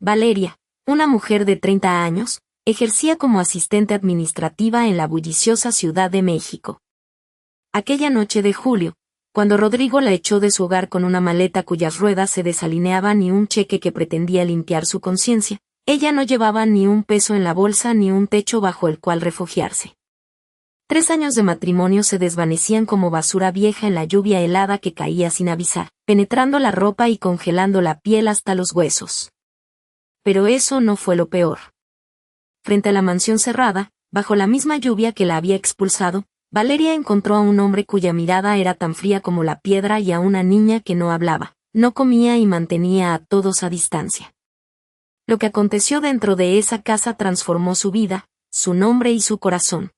Valeria, una mujer de 30 años, ejercía como asistente administrativa en la bulliciosa Ciudad de México. Aquella noche de julio, cuando Rodrigo la echó de su hogar con una maleta cuyas ruedas se desalineaban y un cheque que pretendía limpiar su conciencia, ella no llevaba ni un peso en la bolsa ni un techo bajo el cual refugiarse. 3 años de matrimonio se desvanecían como basura vieja en la lluvia helada que caía sin avisar, penetrando la ropa y congelando la piel hasta los huesos. Pero eso no fue lo peor. Frente a la mansión cerrada, bajo la misma lluvia que la había expulsado, Valeria encontró a un hombre cuya mirada era tan fría como la piedra y a una niña que no hablaba, no comía y mantenía a todos a distancia. Lo que aconteció dentro de esa casa transformó su vida, su nombre y su corazón.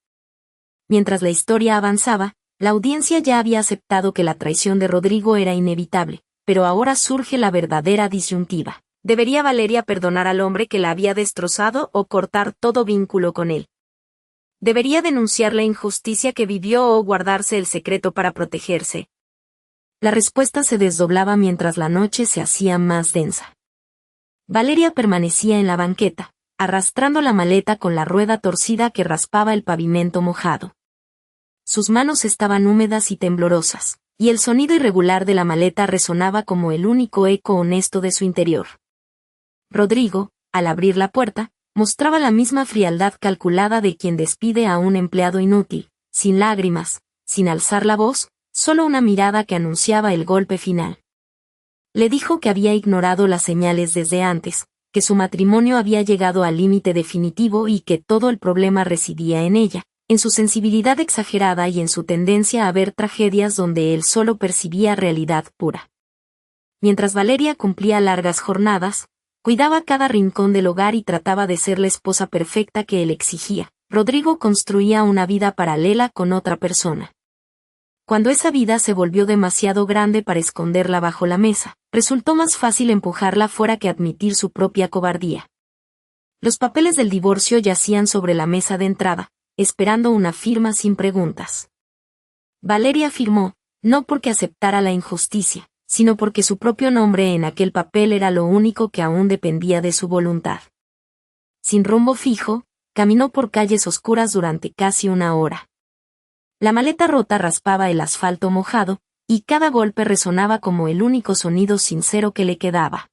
Mientras la historia avanzaba, la audiencia ya había aceptado que la traición de Rodrigo era inevitable, pero ahora surge la verdadera disyuntiva. ¿Debería Valeria perdonar al hombre que la había destrozado o cortar todo vínculo con él? ¿Debería denunciar la injusticia que vivió o guardarse el secreto para protegerse? La respuesta se desdoblaba mientras la noche se hacía más densa. Valeria permanecía en la banqueta, arrastrando la maleta con la rueda torcida que raspaba el pavimento mojado. Sus manos estaban húmedas y temblorosas, y el sonido irregular de la maleta resonaba como el único eco honesto de su interior. Rodrigo, al abrir la puerta, mostraba la misma frialdad calculada de quien despide a un empleado inútil, sin lágrimas, sin alzar la voz, solo una mirada que anunciaba el golpe final. Le dijo que había ignorado las señales desde antes, que su matrimonio había llegado al límite definitivo y que todo el problema residía en ella, en su sensibilidad exagerada y en su tendencia a ver tragedias donde él solo percibía realidad pura. Mientras Valeria cumplía largas jornadas, cuidaba cada rincón del hogar y trataba de ser la esposa perfecta que él exigía, Rodrigo construía una vida paralela con otra persona. Cuando esa vida se volvió demasiado grande para esconderla bajo la mesa, resultó más fácil empujarla fuera que admitir su propia cobardía. Los papeles del divorcio yacían sobre la mesa de entrada, esperando una firma sin preguntas. Valeria firmó, no porque aceptara la injusticia, sino porque su propio nombre en aquel papel era lo único que aún dependía de su voluntad. Sin rumbo fijo, caminó por calles oscuras durante casi una hora. La maleta rota raspaba el asfalto mojado, y cada golpe resonaba como el único sonido sincero que le quedaba.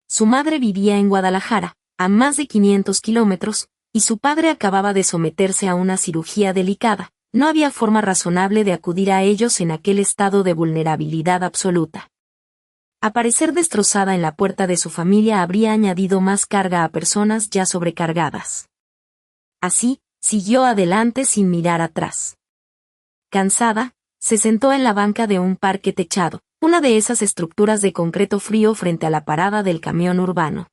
Su madre vivía en Guadalajara, a más de 500 kilómetros, y su padre acababa de someterse a una cirugía delicada. No había forma razonable de acudir a ellos en aquel estado de vulnerabilidad absoluta. Aparecer destrozada en la puerta de su familia habría añadido más carga a personas ya sobrecargadas. Así, siguió adelante sin mirar atrás. Cansada, se sentó en la banca de un parque techado, una de esas estructuras de concreto frío frente a la parada del camión urbano.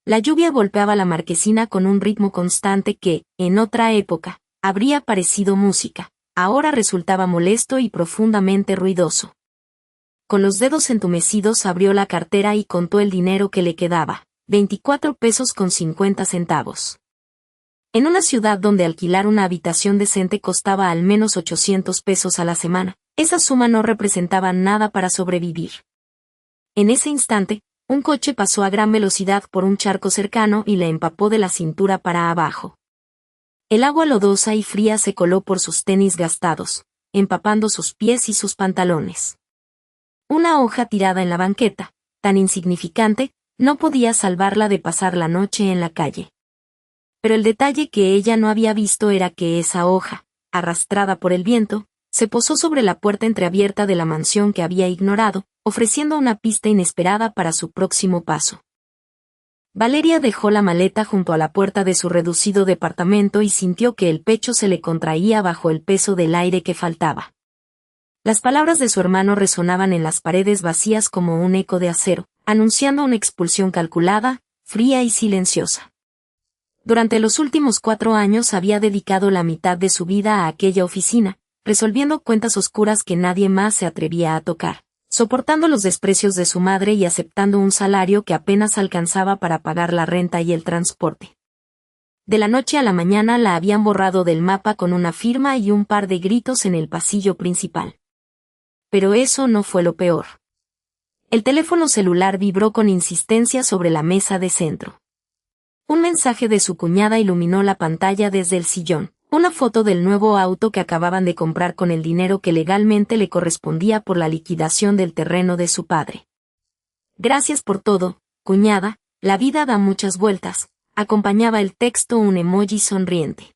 La lluvia golpeaba la marquesina con un ritmo constante que, en otra época, habría parecido música, ahora resultaba molesto y profundamente ruidoso. Con los dedos entumecidos abrió la cartera y contó el dinero que le quedaba, 24 pesos con 50 centavos. En una ciudad donde alquilar una habitación decente costaba al menos 800 pesos a la semana, esa suma no representaba nada para sobrevivir. En ese instante, un coche pasó a gran velocidad por un charco cercano y le empapó de la cintura para abajo. El agua lodosa y fría se coló por sus tenis gastados, empapando sus pies y sus pantalones. Una hoja tirada en la banqueta, tan insignificante, no podía salvarla de pasar la noche en la calle. Pero el detalle que ella no había visto era que esa hoja, arrastrada por el viento, se posó sobre la puerta entreabierta de la mansión que había ignorado, ofreciendo una pista inesperada para su próximo paso. Valeria dejó la maleta junto a la puerta de su reducido departamento y sintió que el pecho se le contraía bajo el peso del aire que faltaba. Las palabras de su hermano resonaban en las paredes vacías como un eco de acero, anunciando una expulsión calculada, fría y silenciosa. Durante los últimos 4 años había dedicado la mitad de su vida a aquella oficina, resolviendo cuentas oscuras que nadie más se atrevía a tocar, soportando los desprecios de su madre y aceptando un salario que apenas alcanzaba para pagar la renta y el transporte. De la noche a la mañana la habían borrado del mapa con una firma y un par de gritos en el pasillo principal. Pero eso no fue lo peor. El teléfono celular vibró con insistencia sobre la mesa de centro. Un mensaje de su cuñada iluminó la pantalla desde el sillón, una foto del nuevo auto que acababan de comprar con el dinero que legalmente le correspondía por la liquidación del terreno de su padre. Gracias por todo, cuñada, la vida da muchas vueltas, acompañaba el texto un emoji sonriente.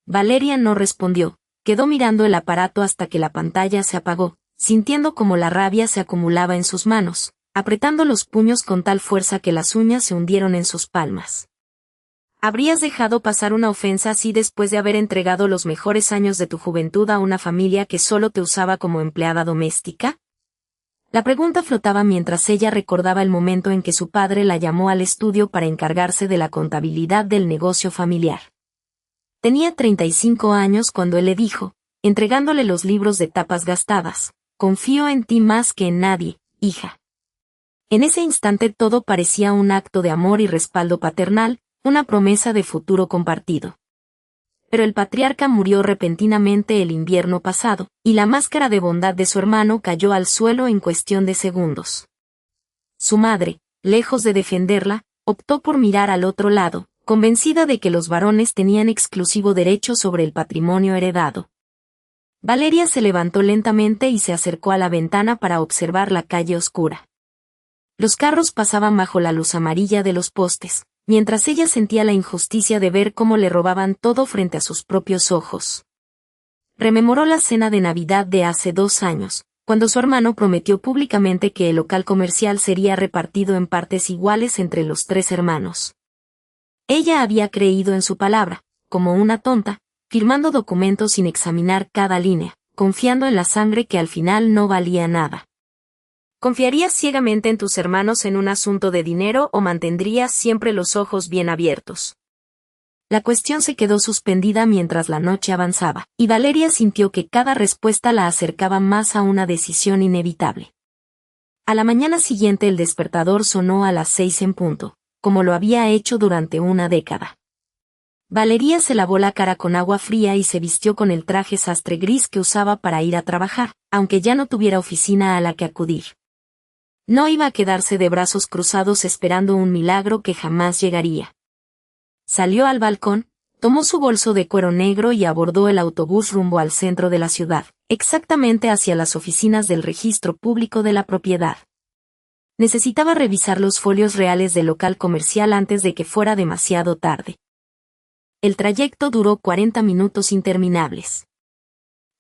Valeria no respondió, quedó mirando el aparato hasta que la pantalla se apagó, sintiendo como la rabia se acumulaba en sus manos, apretando los puños con tal fuerza que las uñas se hundieron en sus palmas. ¿Habrías dejado pasar una ofensa así después de haber entregado los mejores años de tu juventud a una familia que solo te usaba como empleada doméstica? La pregunta flotaba mientras ella recordaba el momento en que su padre la llamó al estudio para encargarse de la contabilidad del negocio familiar. Tenía 35 años cuando él le dijo, entregándole los libros de tapas gastadas, confío en ti más que en nadie, hija. En ese instante todo parecía un acto de amor y respaldo paternal, una promesa de futuro compartido. Pero el patriarca murió repentinamente el invierno pasado, y la máscara de bondad de su hermano cayó al suelo en cuestión de segundos. Su madre, lejos de defenderla, optó por mirar al otro lado, convencida de que los varones tenían exclusivo derecho sobre el patrimonio heredado. Valeria se levantó lentamente y se acercó a la ventana para observar la calle oscura. Los carros pasaban bajo la luz amarilla de los postes, mientras ella sentía la injusticia de ver cómo le robaban todo frente a sus propios ojos. Rememoró la cena de Navidad de hace 2 años, cuando su hermano prometió públicamente que el local comercial sería repartido en partes iguales entre los 3 hermanos. Ella había creído en su palabra, como una tonta, firmando documentos sin examinar cada línea, confiando en la sangre que al final no valía nada. ¿Confiarías ciegamente en tus hermanos en un asunto de dinero o mantendrías siempre los ojos bien abiertos? La cuestión se quedó suspendida mientras la noche avanzaba, y Valeria sintió que cada respuesta la acercaba más a una decisión inevitable. A la mañana siguiente el despertador sonó a las 6 en punto, como lo había hecho durante una década. Valeria se lavó la cara con agua fría y se vistió con el traje sastre gris que usaba para ir a trabajar, aunque ya no tuviera oficina a la que acudir. No iba a quedarse de brazos cruzados esperando un milagro que jamás llegaría. Salió al balcón, tomó su bolso de cuero negro y abordó el autobús rumbo al centro de la ciudad, exactamente hacia las oficinas del registro público de la propiedad. Necesitaba revisar los folios reales del local comercial antes de que fuera demasiado tarde. El trayecto duró 40 minutos interminables.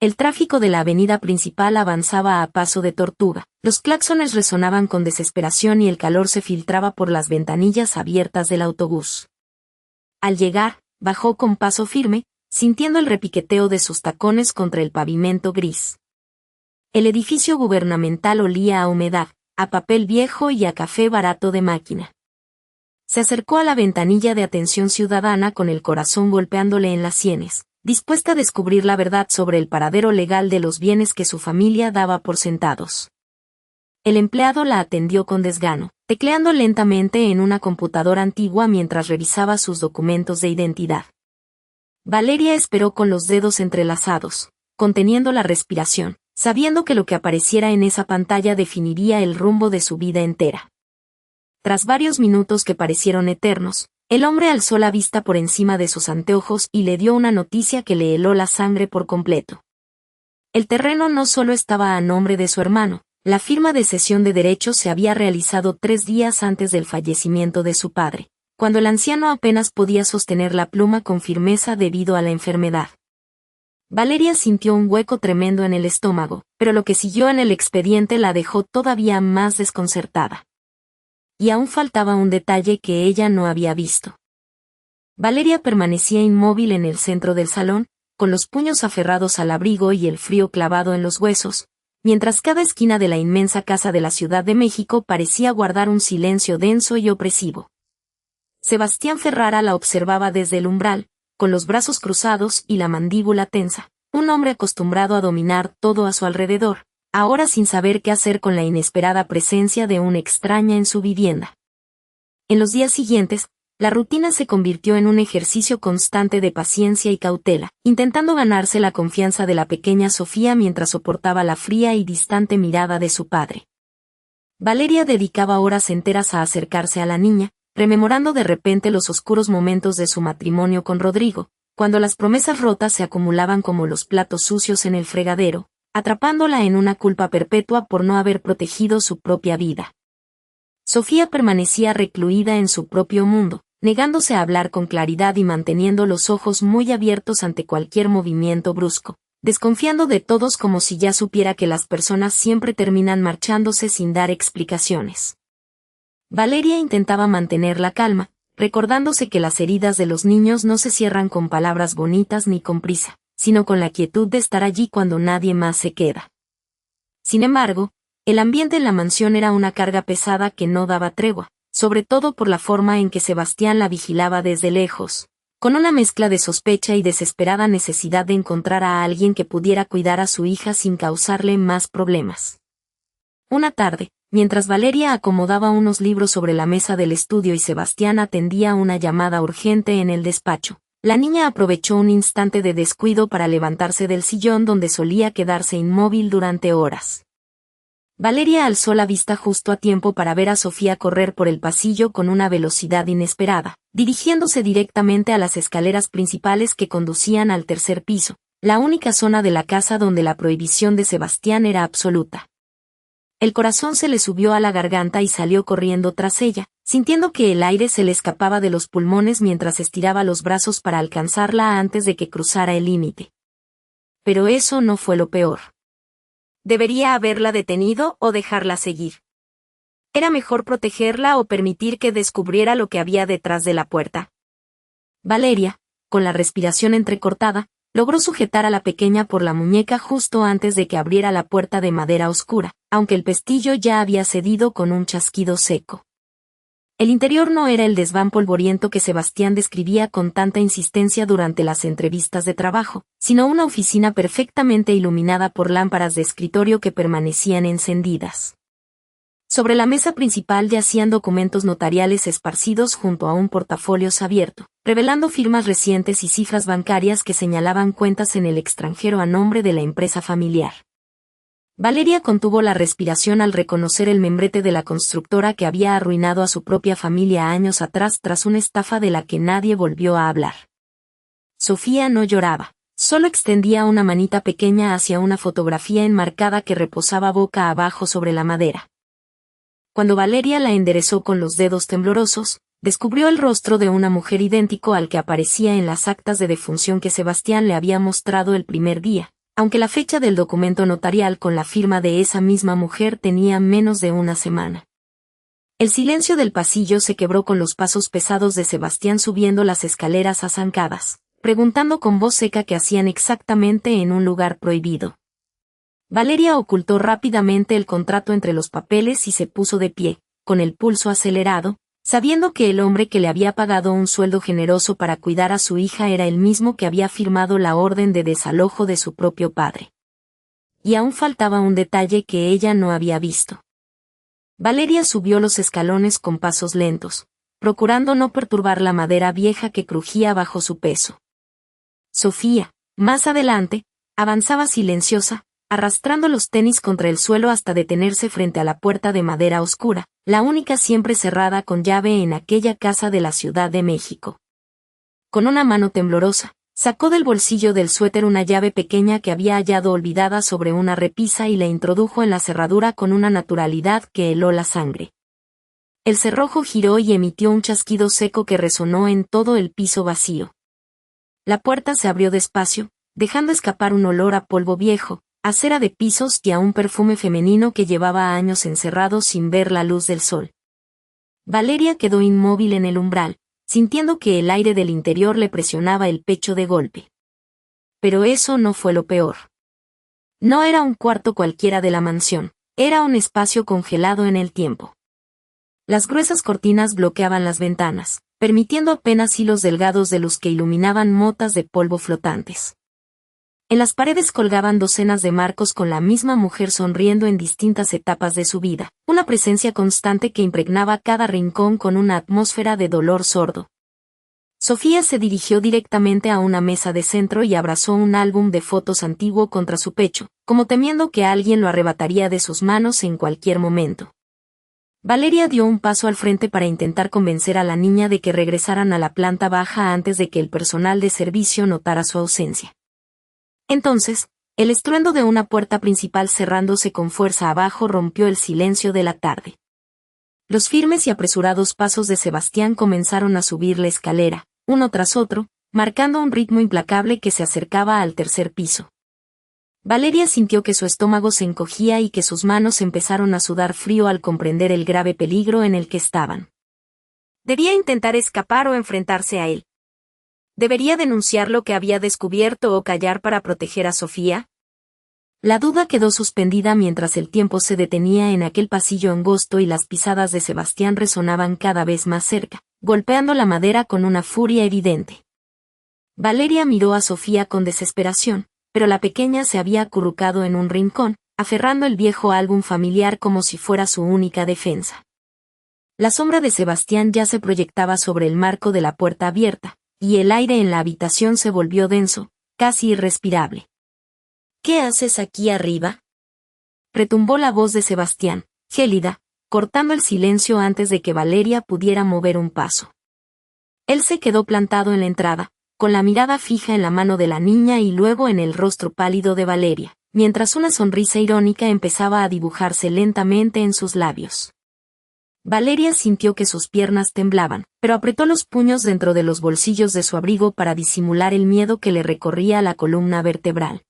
El tráfico de la avenida principal avanzaba a paso de tortuga, los claxones resonaban con desesperación y el calor se filtraba por las ventanillas abiertas del autobús. Al llegar, bajó con paso firme, sintiendo el repiqueteo de sus tacones contra el pavimento gris. El edificio gubernamental olía a humedad, a papel viejo y a café barato de máquina. Se acercó a la ventanilla de atención ciudadana con el corazón golpeándole en las sienes, dispuesta a descubrir la verdad sobre el paradero legal de los bienes que su familia daba por sentados. El empleado la atendió con desgano, tecleando lentamente en una computadora antigua mientras revisaba sus documentos de identidad. Valeria esperó con los dedos entrelazados, conteniendo la respiración, sabiendo que lo que apareciera en esa pantalla definiría el rumbo de su vida entera. Tras varios minutos que parecieron eternos, el hombre alzó la vista por encima de sus anteojos y le dio una noticia que le heló la sangre por completo. El terreno no solo estaba a nombre de su hermano, la firma de cesión de derechos se había realizado 3 días antes del fallecimiento de su padre, cuando el anciano apenas podía sostener la pluma con firmeza debido a la enfermedad. Valeria sintió un hueco tremendo en el estómago, pero lo que siguió en el expediente la dejó todavía más desconcertada. Y aún faltaba un detalle que ella no había visto. Valeria permanecía inmóvil en el centro del salón, con los puños aferrados al abrigo y el frío clavado en los huesos, mientras cada esquina de la inmensa casa de la Ciudad de México parecía guardar un silencio denso y opresivo. Sebastián Ferrara la observaba desde el umbral, con los brazos cruzados y la mandíbula tensa, un hombre acostumbrado a dominar todo a su alrededor, ahora sin saber qué hacer con la inesperada presencia de una extraña en su vivienda. En los días siguientes, la rutina se convirtió en un ejercicio constante de paciencia y cautela, intentando ganarse la confianza de la pequeña Sofía mientras soportaba la fría y distante mirada de su padre. Valeria dedicaba horas enteras a acercarse a la niña, rememorando de repente los oscuros momentos de su matrimonio con Rodrigo, cuando las promesas rotas se acumulaban como los platos sucios en el fregadero, atrapándola en una culpa perpetua por no haber protegido su propia vida. Sofía permanecía recluida en su propio mundo, negándose a hablar con claridad y manteniendo los ojos muy abiertos ante cualquier movimiento brusco, desconfiando de todos como si ya supiera que las personas siempre terminan marchándose sin dar explicaciones. Valeria intentaba mantener la calma, recordándose que las heridas de los niños no se cierran con palabras bonitas ni con prisa, sino con la quietud de estar allí cuando nadie más se queda. Sin embargo, el ambiente en la mansión era una carga pesada que no daba tregua, sobre todo por la forma en que Sebastián la vigilaba desde lejos, con una mezcla de sospecha y desesperada necesidad de encontrar a alguien que pudiera cuidar a su hija sin causarle más problemas. Una tarde, mientras Valeria acomodaba unos libros sobre la mesa del estudio y Sebastián atendía una llamada urgente en el despacho, la niña aprovechó un instante de descuido para levantarse del sillón donde solía quedarse inmóvil durante horas. Valeria alzó la vista justo a tiempo para ver a Sofía correr por el pasillo con una velocidad inesperada, dirigiéndose directamente a las escaleras principales que conducían al tercer piso, la única zona de la casa donde la prohibición de Sebastián era absoluta. El corazón se le subió a la garganta y salió corriendo tras ella, sintiendo que el aire se le escapaba de los pulmones mientras estiraba los brazos para alcanzarla antes de que cruzara el límite. Pero eso no fue lo peor. ¿Debería haberla detenido o dejarla seguir? ¿Era mejor protegerla o permitir que descubriera lo que había detrás de la puerta? Valeria, con la respiración entrecortada, logró sujetar a la pequeña por la muñeca justo antes de que abriera la puerta de madera oscura, aunque el pestillo ya había cedido con un chasquido seco. El interior no era el desván polvoriento que Sebastián describía con tanta insistencia durante las entrevistas de trabajo, sino una oficina perfectamente iluminada por lámparas de escritorio que permanecían encendidas. Sobre la mesa principal yacían documentos notariales esparcidos junto a un portafolios abierto, revelando firmas recientes y cifras bancarias que señalaban cuentas en el extranjero a nombre de la empresa familiar. Valeria contuvo la respiración al reconocer el membrete de la constructora que había arruinado a su propia familia años atrás tras una estafa de la que nadie volvió a hablar. Sofía no lloraba, solo extendía una manita pequeña hacia una fotografía enmarcada que reposaba boca abajo sobre la madera. Cuando Valeria la enderezó con los dedos temblorosos, descubrió el rostro de una mujer idéntico al que aparecía en las actas de defunción que Sebastián le había mostrado el primer día, aunque la fecha del documento notarial con la firma de esa misma mujer tenía menos de una semana. El silencio del pasillo se quebró con los pasos pesados de Sebastián subiendo las escaleras azancadas, preguntando con voz seca qué hacían exactamente en un lugar prohibido. Valeria ocultó rápidamente el contrato entre los papeles y se puso de pie, con el pulso acelerado, sabiendo que el hombre que le había pagado un sueldo generoso para cuidar a su hija era el mismo que había firmado la orden de desalojo de su propio padre. Y aún faltaba un detalle que ella no había visto. Valeria subió los escalones con pasos lentos, procurando no perturbar la madera vieja que crujía bajo su peso. Sofía, más adelante, avanzaba silenciosa, arrastrando los tenis contra el suelo hasta detenerse frente a la puerta de madera oscura, la única siempre cerrada con llave en aquella casa de la Ciudad de México. Con una mano temblorosa, sacó del bolsillo del suéter una llave pequeña que había hallado olvidada sobre una repisa y la introdujo en la cerradura con una naturalidad que heló la sangre. El cerrojo giró y emitió un chasquido seco que resonó en todo el piso vacío. La puerta se abrió despacio, dejando escapar un olor a polvo viejo, a cera de pisos y a un perfume femenino que llevaba años encerrado sin ver la luz del sol. Valeria quedó inmóvil en el umbral, sintiendo que el aire del interior le presionaba el pecho de golpe. Pero eso no fue lo peor. No era un cuarto cualquiera de la mansión, era un espacio congelado en el tiempo. Las gruesas cortinas bloqueaban las ventanas, permitiendo apenas hilos delgados de luz que iluminaban motas de polvo flotantes. En las paredes colgaban docenas de marcos con la misma mujer sonriendo en distintas etapas de su vida, una presencia constante que impregnaba cada rincón con una atmósfera de dolor sordo. Sofía se dirigió directamente a una mesa de centro y abrazó un álbum de fotos antiguo contra su pecho, como temiendo que alguien lo arrebataría de sus manos en cualquier momento. Valeria dio un paso al frente para intentar convencer a la niña de que regresaran a la planta baja antes de que el personal de servicio notara su ausencia. Entonces, el estruendo de una puerta principal cerrándose con fuerza abajo rompió el silencio de la tarde. Los firmes y apresurados pasos de Sebastián comenzaron a subir la escalera, uno tras otro, marcando un ritmo implacable que se acercaba al tercer piso. Valeria sintió que su estómago se encogía y que sus manos empezaron a sudar frío al comprender el grave peligro en el que estaban. Debía intentar escapar o enfrentarse a él. ¿Debería denunciar lo que había descubierto o callar para proteger a Sofía? La duda quedó suspendida mientras el tiempo se detenía en aquel pasillo angosto y las pisadas de Sebastián resonaban cada vez más cerca, golpeando la madera con una furia evidente. Valeria miró a Sofía con desesperación, pero la pequeña se había acurrucado en un rincón, aferrando el viejo álbum familiar como si fuera su única defensa. La sombra de Sebastián ya se proyectaba sobre el marco de la puerta abierta, y el aire en la habitación se volvió denso, casi irrespirable. ¿Qué haces aquí arriba? Retumbó la voz de Sebastián, gélida, cortando el silencio antes de que Valeria pudiera mover un paso. Él se quedó plantado en la entrada, con la mirada fija en la mano de la niña y luego en el rostro pálido de Valeria, mientras una sonrisa irónica empezaba a dibujarse lentamente en sus labios. Valeria sintió que sus piernas temblaban, pero apretó los puños dentro de los bolsillos de su abrigo para disimular el miedo que le recorría la columna vertebral.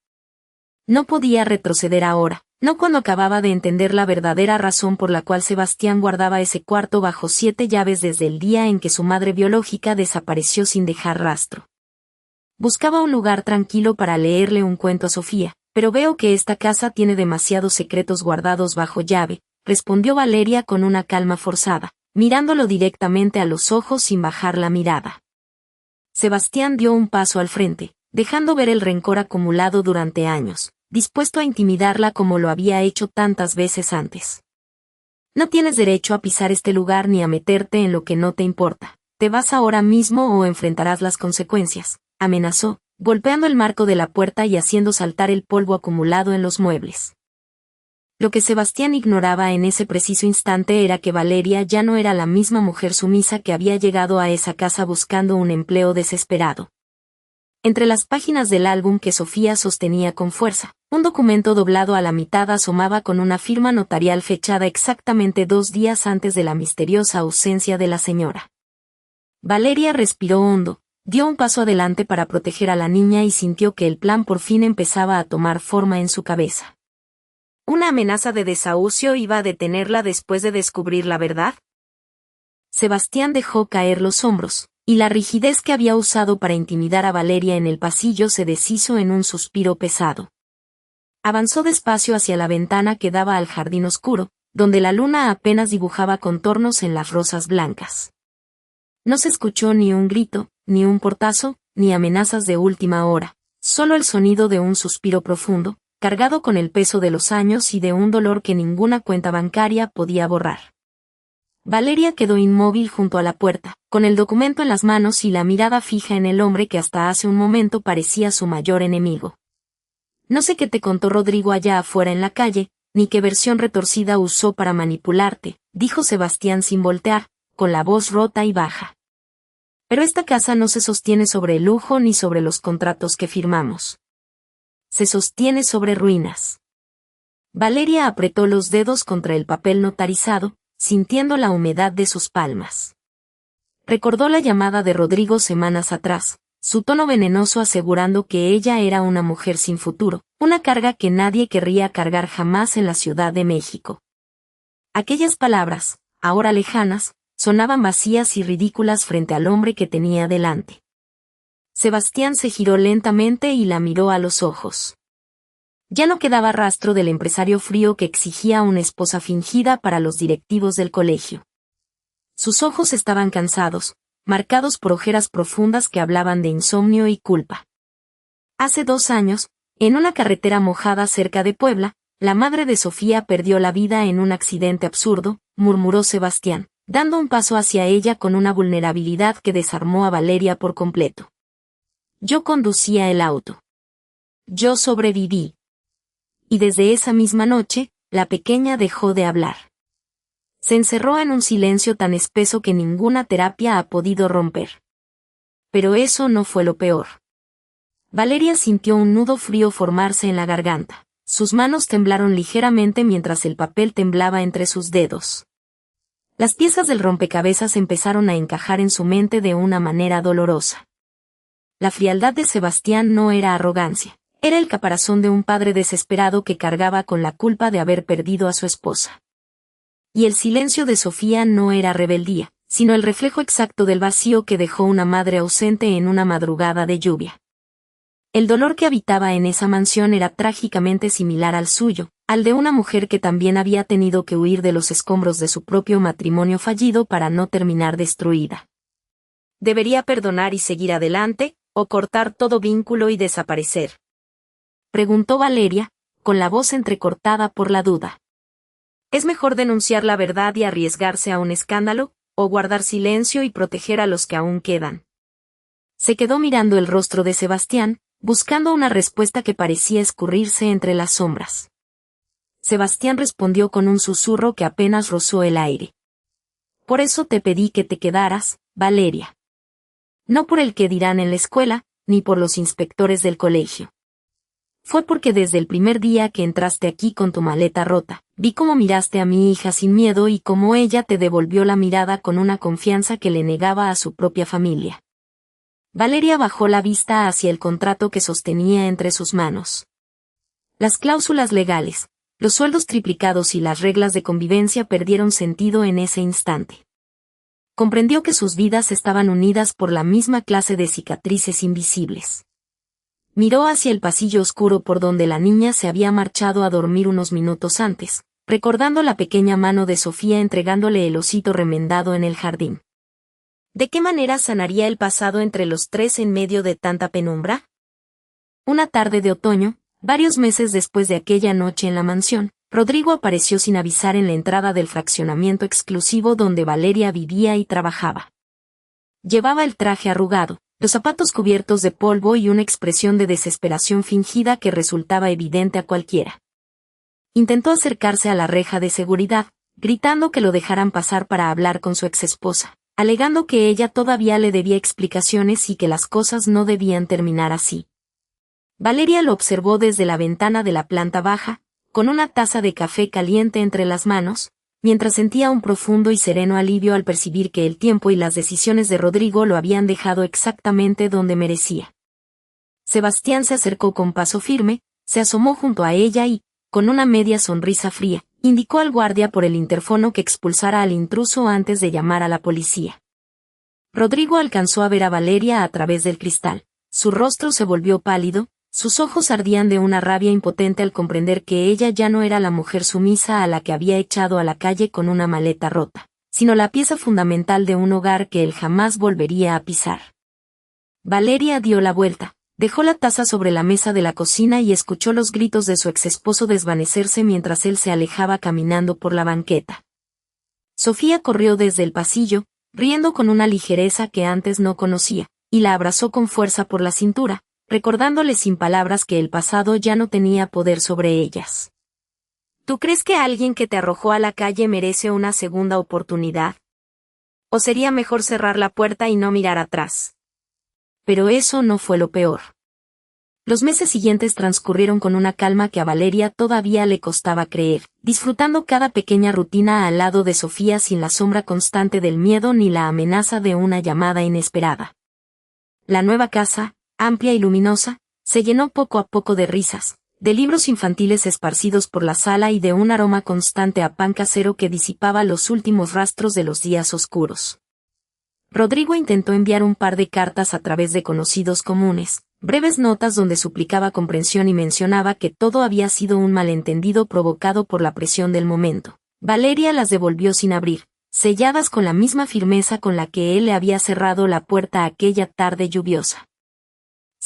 No podía retroceder ahora, no cuando acababa de entender la verdadera razón por la cual Sebastián guardaba ese cuarto bajo 7 llaves desde el día en que su madre biológica desapareció sin dejar rastro. Buscaba un lugar tranquilo para leerle un cuento a Sofía, pero veo que esta casa tiene demasiados secretos guardados bajo llave, respondió Valeria con una calma forzada, mirándolo directamente a los ojos sin bajar la mirada. Sebastián dio un paso al frente, dejando ver el rencor acumulado durante años, dispuesto a intimidarla como lo había hecho tantas veces antes. No tienes derecho a pisar este lugar ni a meterte en lo que no te importa. Te vas ahora mismo o enfrentarás las consecuencias, amenazó, golpeando el marco de la puerta y haciendo saltar el polvo acumulado en los muebles. Lo que Sebastián ignoraba en ese preciso instante era que Valeria ya no era la misma mujer sumisa que había llegado a esa casa buscando un empleo desesperado. Entre las páginas del álbum que Sofía sostenía con fuerza, un documento doblado a la mitad asomaba con una firma notarial fechada exactamente 2 días antes de la misteriosa ausencia de la señora. Valeria respiró hondo, dio un paso adelante para proteger a la niña y sintió que el plan por fin empezaba a tomar forma en su cabeza. ¿Una amenaza de desahucio iba a detenerla después de descubrir la verdad? Sebastián dejó caer los hombros, y la rigidez que había usado para intimidar a Valeria en el pasillo se deshizo en un suspiro pesado. Avanzó despacio hacia la ventana que daba al jardín oscuro, donde la luna apenas dibujaba contornos en las rosas blancas. No se escuchó ni un grito, ni un portazo, ni amenazas de última hora, solo el sonido de un suspiro profundo, cargado con el peso de los años y de un dolor que ninguna cuenta bancaria podía borrar. Valeria quedó inmóvil junto a la puerta, con el documento en las manos y la mirada fija en el hombre que hasta hace un momento parecía su mayor enemigo. No sé qué te contó Rodrigo allá afuera en la calle, ni qué versión retorcida usó para manipularte, dijo Sebastián sin voltear, con la voz rota y baja. Pero esta casa no se sostiene sobre el lujo ni sobre los contratos que firmamos. Se sostiene sobre ruinas. Valeria apretó los dedos contra el papel notarizado, sintiendo la humedad de sus palmas. Recordó la llamada de Rodrigo semanas atrás, su tono venenoso asegurando que ella era una mujer sin futuro, una carga que nadie querría cargar jamás en la Ciudad de México. Aquellas palabras, ahora lejanas, sonaban vacías y ridículas frente al hombre que tenía delante. Sebastián se giró lentamente y la miró a los ojos. Ya no quedaba rastro del empresario frío que exigía una esposa fingida para los directivos del colegio. Sus ojos estaban cansados, marcados por ojeras profundas que hablaban de insomnio y culpa. Hace 2 años, en una carretera mojada cerca de Puebla, la madre de Sofía perdió la vida en un accidente absurdo, murmuró Sebastián, dando un paso hacia ella con una vulnerabilidad que desarmó a Valeria por completo. Yo conducía el auto. Yo sobreviví. Y desde esa misma noche, la pequeña dejó de hablar. Se encerró en un silencio tan espeso que ninguna terapia ha podido romper. Pero eso no fue lo peor. Valeria sintió un nudo frío formarse en la garganta. Sus manos temblaron ligeramente mientras el papel temblaba entre sus dedos. Las piezas del rompecabezas empezaron a encajar en su mente de una manera dolorosa. La frialdad de Sebastián no era arrogancia, era el caparazón de un padre desesperado que cargaba con la culpa de haber perdido a su esposa. Y el silencio de Sofía no era rebeldía, sino el reflejo exacto del vacío que dejó una madre ausente en una madrugada de lluvia. El dolor que habitaba en esa mansión era trágicamente similar al suyo, al de una mujer que también había tenido que huir de los escombros de su propio matrimonio fallido para no terminar destruida. ¿Debería perdonar y seguir adelante, o cortar todo vínculo y desaparecer?, preguntó Valeria, con la voz entrecortada por la duda. ¿Es mejor denunciar la verdad y arriesgarse a un escándalo, o guardar silencio y proteger a los que aún quedan? Se quedó mirando el rostro de Sebastián, buscando una respuesta que parecía escurrirse entre las sombras. Sebastián respondió con un susurro que apenas rozó el aire. Por eso te pedí que te quedaras, Valeria. No por el que dirán en la escuela, ni por los inspectores del colegio. Fue porque desde el primer día que entraste aquí con tu maleta rota, vi cómo miraste a mi hija sin miedo y cómo ella te devolvió la mirada con una confianza que le negaba a su propia familia. Valeria bajó la vista hacia el contrato que sostenía entre sus manos. Las cláusulas legales, los sueldos triplicados y las reglas de convivencia perdieron sentido en ese instante. Comprendió que sus vidas estaban unidas por la misma clase de cicatrices invisibles. Miró hacia el pasillo oscuro por donde la niña se había marchado a dormir unos minutos antes, recordando la pequeña mano de Sofía entregándole el osito remendado en el jardín. ¿De qué manera sanaría el pasado entre los tres en medio de tanta penumbra? Una tarde de otoño, varios meses después de aquella noche en la mansión, Rodrigo apareció sin avisar en la entrada del fraccionamiento exclusivo donde Valeria vivía y trabajaba. Llevaba el traje arrugado, los zapatos cubiertos de polvo y una expresión de desesperación fingida que resultaba evidente a cualquiera. Intentó acercarse a la reja de seguridad, gritando que lo dejaran pasar para hablar con su exesposa, alegando que ella todavía le debía explicaciones y que las cosas no debían terminar así. Valeria lo observó desde la ventana de la planta baja, con una taza de café caliente entre las manos, mientras sentía un profundo y sereno alivio al percibir que el tiempo y las decisiones de Rodrigo lo habían dejado exactamente donde merecía. Sebastián se acercó con paso firme, se asomó junto a ella y, con una media sonrisa fría, indicó al guardia por el interfono que expulsara al intruso antes de llamar a la policía. Rodrigo alcanzó a ver a Valeria a través del cristal. Su rostro se volvió pálido, sus ojos ardían de una rabia impotente al comprender que ella ya no era la mujer sumisa a la que había echado a la calle con una maleta rota, sino la pieza fundamental de un hogar que él jamás volvería a pisar. Valeria dio la vuelta, dejó la taza sobre la mesa de la cocina y escuchó los gritos de su exesposo desvanecerse mientras él se alejaba caminando por la banqueta. Sofía corrió desde el pasillo, riendo con una ligereza que antes no conocía, y la abrazó con fuerza por la cintura, recordándole sin palabras que el pasado ya no tenía poder sobre ellas. ¿Tú crees que alguien que te arrojó a la calle merece una segunda oportunidad? ¿O sería mejor cerrar la puerta y no mirar atrás? Pero eso no fue lo peor. Los meses siguientes transcurrieron con una calma que a Valeria todavía le costaba creer, disfrutando cada pequeña rutina al lado de Sofía sin la sombra constante del miedo ni la amenaza de una llamada inesperada. La nueva casa, amplia y luminosa, se llenó poco a poco de risas, de libros infantiles esparcidos por la sala y de un aroma constante a pan casero que disipaba los últimos rastros de los días oscuros. Rodrigo intentó enviar un par de cartas a través de conocidos comunes, breves notas donde suplicaba comprensión y mencionaba que todo había sido un malentendido provocado por la presión del momento. Valeria las devolvió sin abrir, selladas con la misma firmeza con la que él le había cerrado la puerta aquella tarde lluviosa.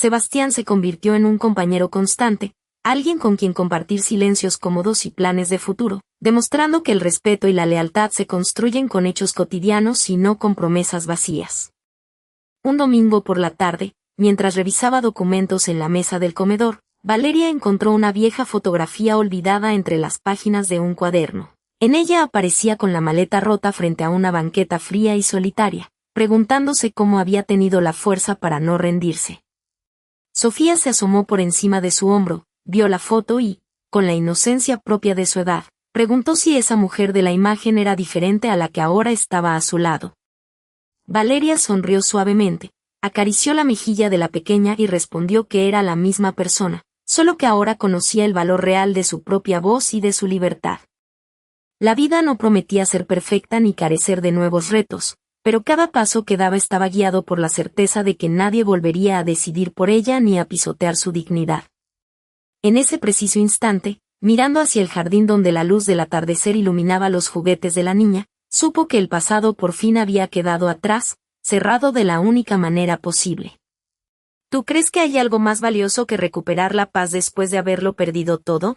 Sebastián se convirtió en un compañero constante, alguien con quien compartir silencios cómodos y planes de futuro, demostrando que el respeto y la lealtad se construyen con hechos cotidianos y no con promesas vacías. Un domingo por la tarde, mientras revisaba documentos en la mesa del comedor, Valeria encontró una vieja fotografía olvidada entre las páginas de un cuaderno. En ella aparecía con la maleta rota frente a una banqueta fría y solitaria, preguntándose cómo había tenido la fuerza para no rendirse. Sofía se asomó por encima de su hombro, vio la foto y, con la inocencia propia de su edad, preguntó si esa mujer de la imagen era diferente a la que ahora estaba a su lado. Valeria sonrió suavemente, acarició la mejilla de la pequeña y respondió que era la misma persona, solo que ahora conocía el valor real de su propia voz y de su libertad. La vida no prometía ser perfecta ni carecer de nuevos retos, pero cada paso que daba estaba guiado por la certeza de que nadie volvería a decidir por ella ni a pisotear su dignidad. En ese preciso instante, mirando hacia el jardín donde la luz del atardecer iluminaba los juguetes de la niña, supo que el pasado por fin había quedado atrás, cerrado de la única manera posible. ¿Tú crees que hay algo más valioso que recuperar la paz después de haberlo perdido todo?